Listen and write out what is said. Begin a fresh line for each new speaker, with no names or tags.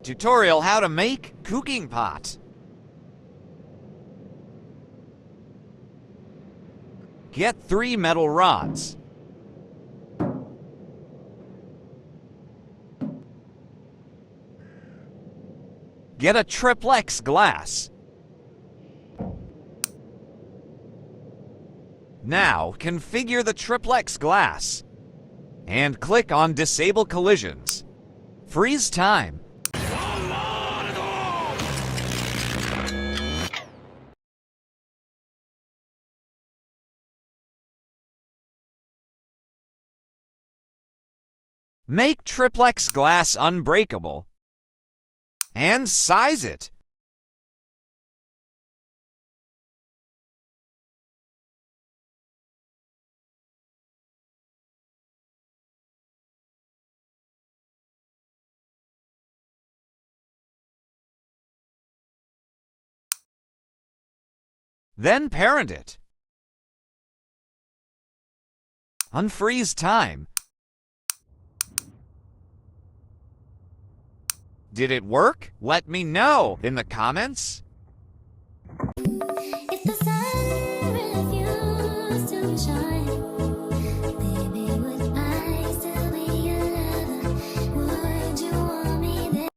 Tutorial how to make cooking pot. Get 3 metal rods. Get a triplex glass. Now configure the triplex glass and click on Disable Collisions. Freeze time. Make triplex glass unbreakable and size it. Then parent it. Unfreeze time. Did it work? Let me know in the comments.
If the sun refused to shine